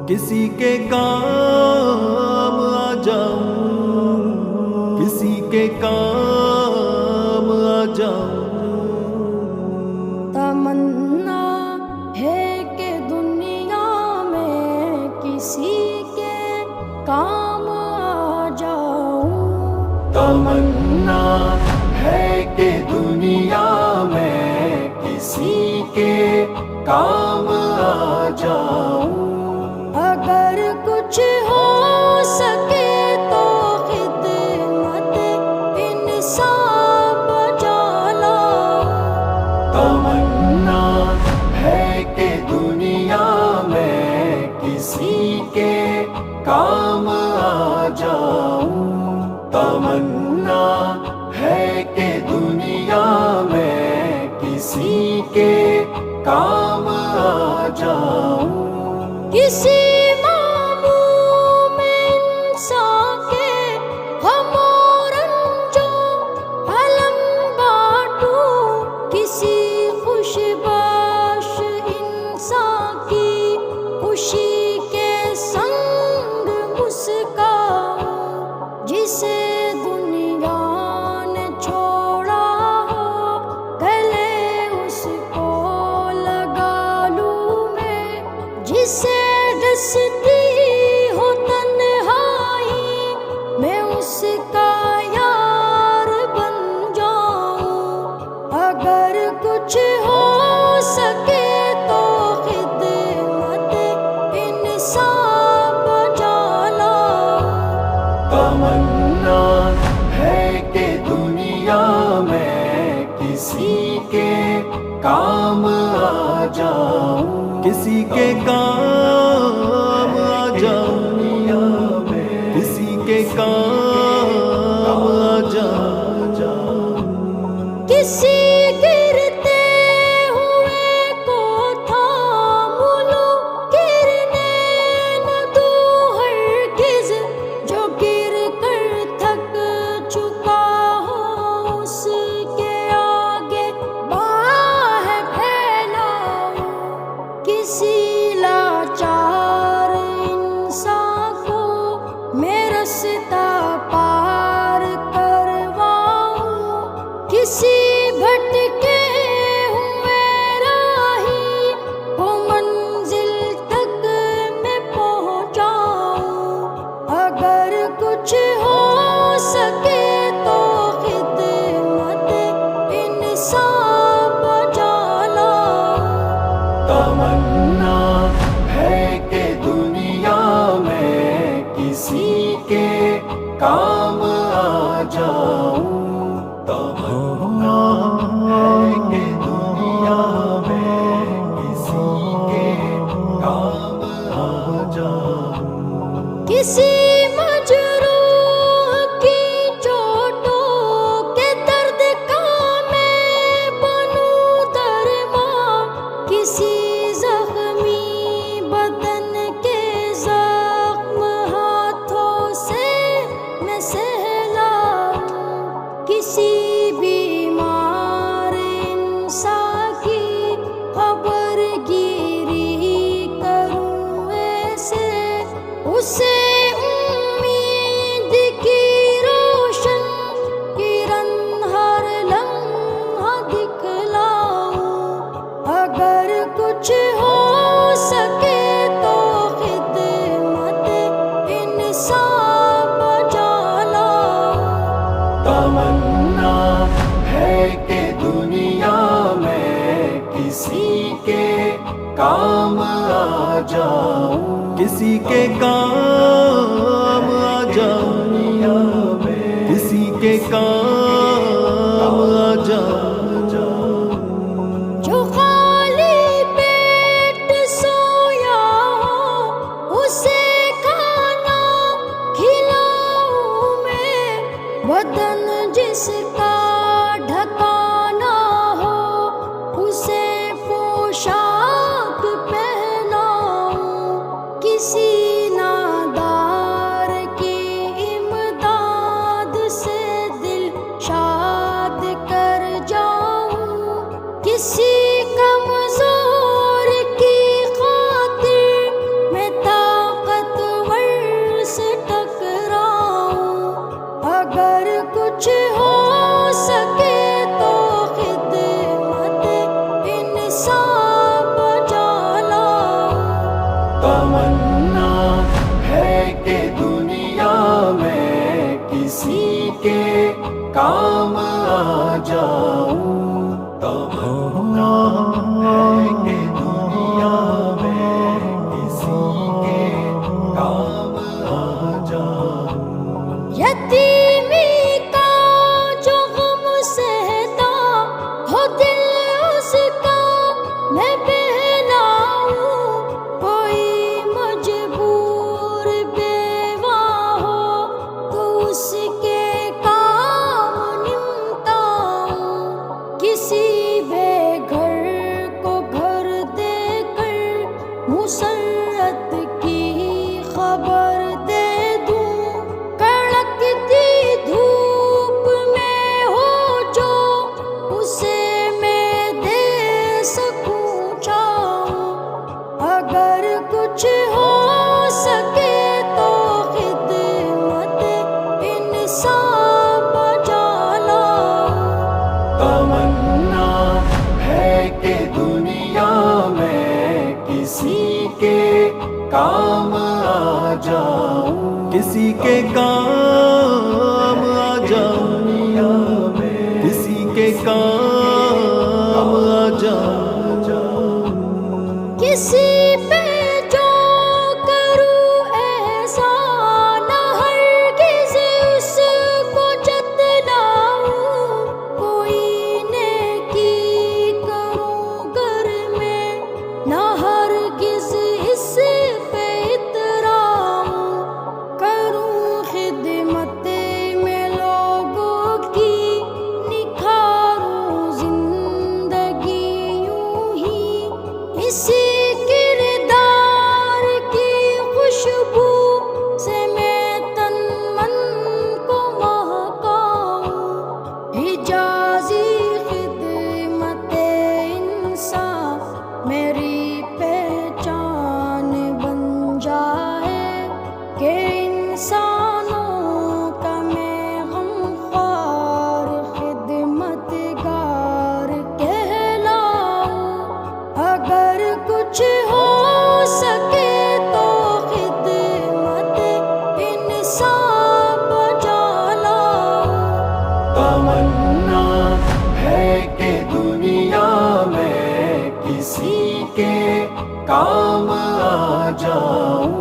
کسی کے کام آ جاؤں، کسی کے کام آ جاؤں۔ تمنا ہے کہ دنیا میں کسی کے کام آ جاؤں۔ تمنا ہے کہ دنیا میں کسی کے کام آ جاؤں۔ اگر کچھ ہو سکے تو خدمت انسان بجا لاؤں۔ تمنا ہے کہ دنیا میں کسی کے کام آ جاؤں۔ تمنا ہے کہ دنیا میں کسی کے کام آ جاؤں۔ کسی معموم انسان کے غم و رنجوں علم بانٹوں، کسی خوش باش انسان کی خوشی کے سنگ مسکاؤں۔ جسے دنیا نے چھوڑا ہو گلے اس کو لگا لوں میں، جسے ڈستی ہو تنہائی میں اس کا یار بن جاؤں۔ اگر کچھ ہو سکے تو خدمت انسان بجا لاؤں۔ تمنا ہے کہ دنیا میں کسی کے کام آ جاؤں، کسی کے کام آ جاؤں، کسی کے کام آ جاؤں۔ کسی گرتے ہوئے کو تھام لوں، گرنے نہ دوں ہرگز، جو گر کر تھک چکا ہو اس کے آگے باہ پھیلاؤں۔ کسی لاچار انسان کو میں رستہ پار کرواؤں۔ کسی بھٹکے ہوئے راہی کو منزل تک میں پہنچاؤں۔ اگر کچھ ہو سکے تو خدمت انسان بجا لاؤں۔ تمنا ہے کہ دنیا میں کسی کے کام آ جاؤں۔ تمنا ہے کہ دنیا میں کسی کے کام آ جاؤں۔ کسی مجروح کی چوٹوں کے درد کا میں بنوں درماں، کسی زخمی بدن کے زخم ہاتھوں سے میں سہلاؤں۔ کسی بیمار انسان کی خبر گیری کروں ایسے، اسے امید کی روشن کرن ہر لمحہ دکھلاؤں۔ اگر کچھ ہو سکے تو خدمت انسان بجا لاؤں۔ تمنا ہے کہ دنیا میں کسی کے کام آ جاؤں، کسی کے کام آ جاؤں، کسی کے کام آ جاؤں۔ جو خالی پیٹ سویا ہو اسے کھانا کھلاؤں میں، بدن جس کا ڈھکانا ہو اسے پوشاک پہناؤں۔ کسی نادار کی امداد سے دل اگر کچھ ہو سکے تو خدمت انسان بجا لاؤں. تمنا ہے کہ دنیا میں کسی کے کام آ جاؤں. تمنا ہے کہ دنیا میں کسی کے کام آ جاؤں. یتیمی کا جو غم سہتا ہو دل اس کا میں بہلاؤں. کوئی مجبور بیوہ ہو تو اس کے کام نمٹاؤں. کسی بے گھر کو گھر دے کر مسرت کی خبر دے دوں. کڑکتی دھوپ میں ہو جو اسے میں دے سکوں چھاؤں. اگر کچھ ہو سکے تو خدمت انسان بجا لاؤں. تمنا ہے کہ دنیا میں کسی کے کام آ جاؤں. کسی کے کام آ جاؤں. کسی کے کام آ جاؤں. کسی پہ جو کروں احسان ہرگز اس کو جتلاؤں. کوئی نیکی کروں گر میں نہ ہرگز اس پہ اتراؤں. کروں خدمت میں لوگوں کی نکھاروں زندگی یوں ہی. اسی کردار کی خوشبو سے میں تن من کو مہکاؤں. حجازی خدمت انسان میری پہچان بن جائے کہ انسانوں کا میں غمخوار خدمت گار کہلاؤں. اگر کچھ ہو سکے تو خدمت انسان بجا لاؤں. تمنا ہے کہ دنیا میں کسی کے کام آ جاؤں.